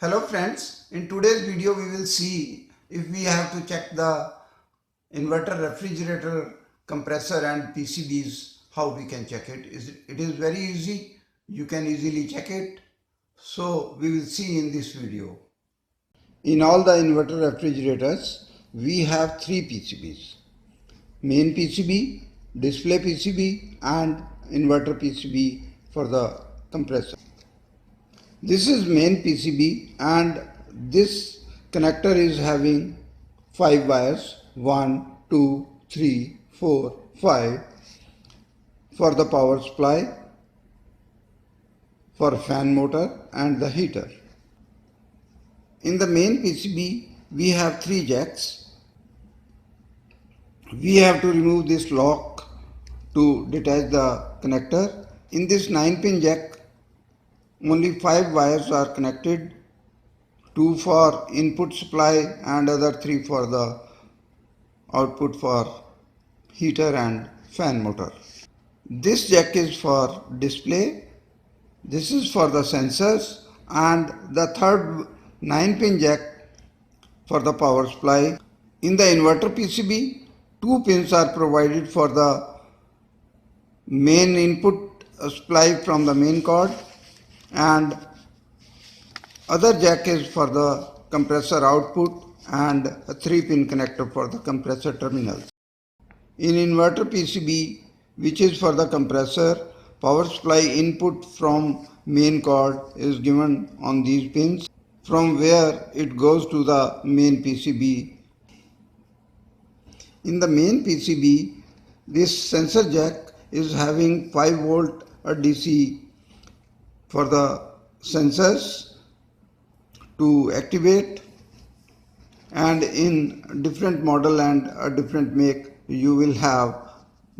Hello friends, in today's video we will see if we have to check the inverter, refrigerator, compressor and PCBs, how we can check it. It is very easy, you can easily check it. So we will see in this video. In all the inverter refrigerators, we have three PCBs. Main PCB, display PCB and inverter PCB for the compressor. This is main PCB and this connector is having 5 wires 1, 2, 3, 4, 5 for the power supply, for fan motor and the heater. In the main PCB we have 3 jacks. We have to remove this lock to detach the connector. In this 9-pin jack only 5 wires are connected, 2 for input supply and other 3 for the output for heater and fan motor. This jack is for display, this is for the sensors and the third 9-pin jack for the power supply. In the inverter PCB, 2 pins are provided for the main input supply from the main cord and other jack is for the compressor output and a 3-pin connector for the compressor terminals. In inverter PCB, which is for the compressor, power supply input from main cord is given on these pins, from where it goes to the main PCB. In the main PCB, this sensor jack is having 5 volt DC for the sensors to activate, and in different model and a different make you will have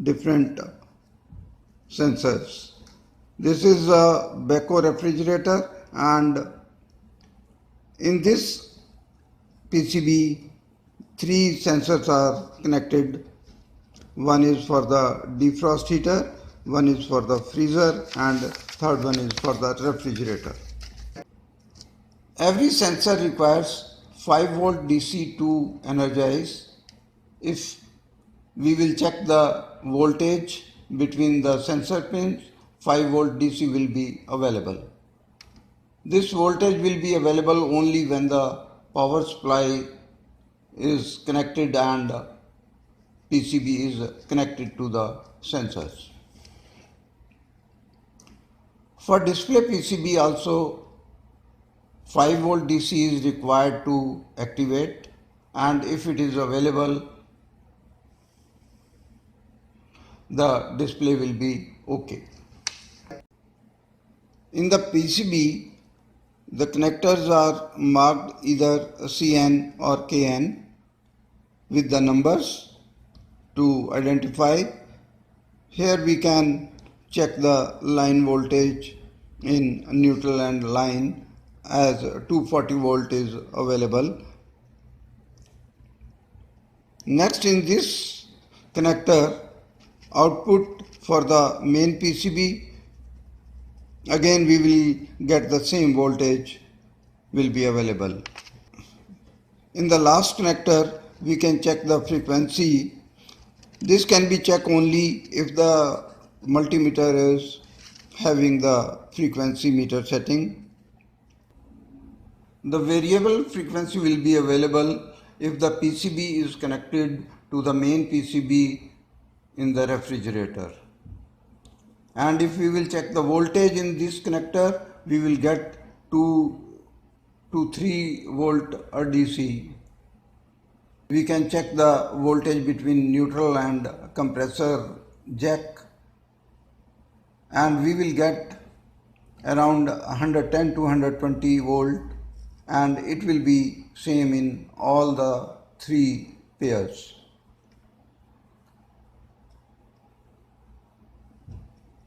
different sensors. This is a Beko refrigerator and in this PCB 3 sensors are connected. One is for the defrost heater, one is for the freezer and third one is for the refrigerator. Every sensor requires 5 volt DC to energize. If we will check the voltage between the sensor pins, 5 volt DC will be available. This voltage will be available only when the power supply is connected and PCB is connected to the sensors. For display PCB also 5 volt DC is required to activate, and if it is available the display will be okay. In the PCB the connectors are marked either CN or KN with the numbers to identify. Here we can check the line voltage in neutral and line as 240 volt is available. Next, in this connector, output for the main PCB, again we will get the same voltage will be available. In the last connector we can check the frequency. This can be checked only if the multimeter is having the frequency meter setting. The variable frequency will be available if the PCB is connected to the main PCB in the refrigerator. And if we will check the voltage in this connector, we will get 2 to 3 volt DC. We can check the voltage between neutral and compressor jack, and we will get around 110 to 120 volt, and it will be same in all the 3 pairs.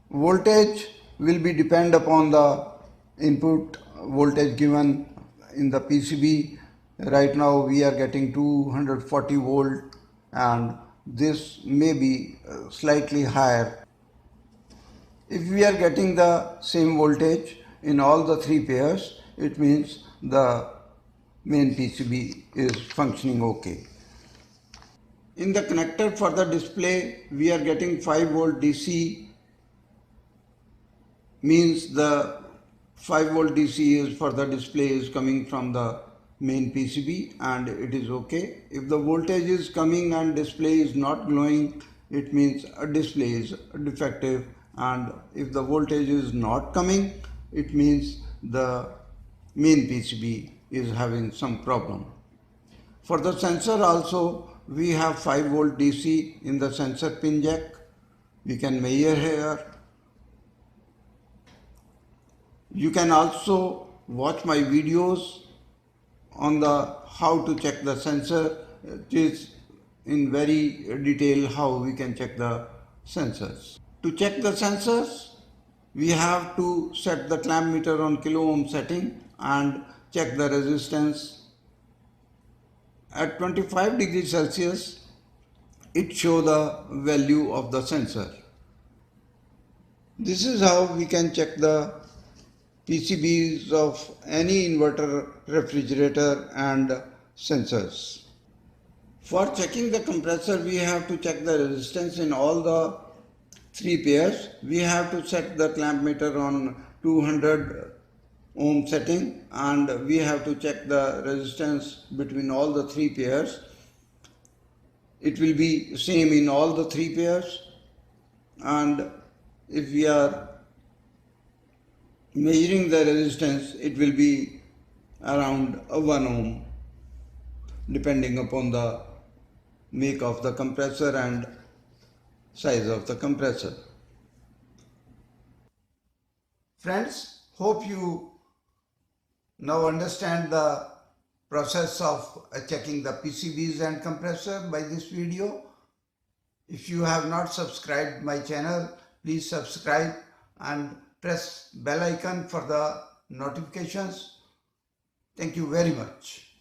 Voltage will be depend upon the input voltage given in the PCB. Right now we are getting 240 volt and this may be slightly higher. If we are getting the same voltage in all the 3 pairs, it means the main PCB is functioning okay. In the connector for the display, we are getting 5 volt DC, means the 5 volt DC is for the display is coming from the main PCB and it is okay. If the voltage is coming and display is not glowing, it means a display is defective, and if the voltage is not coming, it means the main PCB is having some problem. For the sensor also, we have 5 volt DC in the sensor pin jack. We can measure here. You can also watch my videos on the how to check the sensor. It is in very detail how we can check the sensors. To check the sensors, we have to set the clamp meter on kilo ohm setting and check the resistance. At 25 degrees Celsius, it shows the value of the sensor. This is how we can check the PCBs of any inverter, refrigerator and sensors. For checking the compressor, we have to check the resistance in all the 3 pairs. We have to set the clamp meter on 200 ohm setting and we have to check the resistance between all the 3 pairs. It will be same in all the 3 pairs, and if we are measuring the resistance, it will be around 1 ohm depending upon the make of the compressor and size of the compressor. Friends, hope you now understand the process of checking the PCBs and compressor by this video. If you have not subscribed my channel, please subscribe and press bell icon for the notifications. Thank you very much.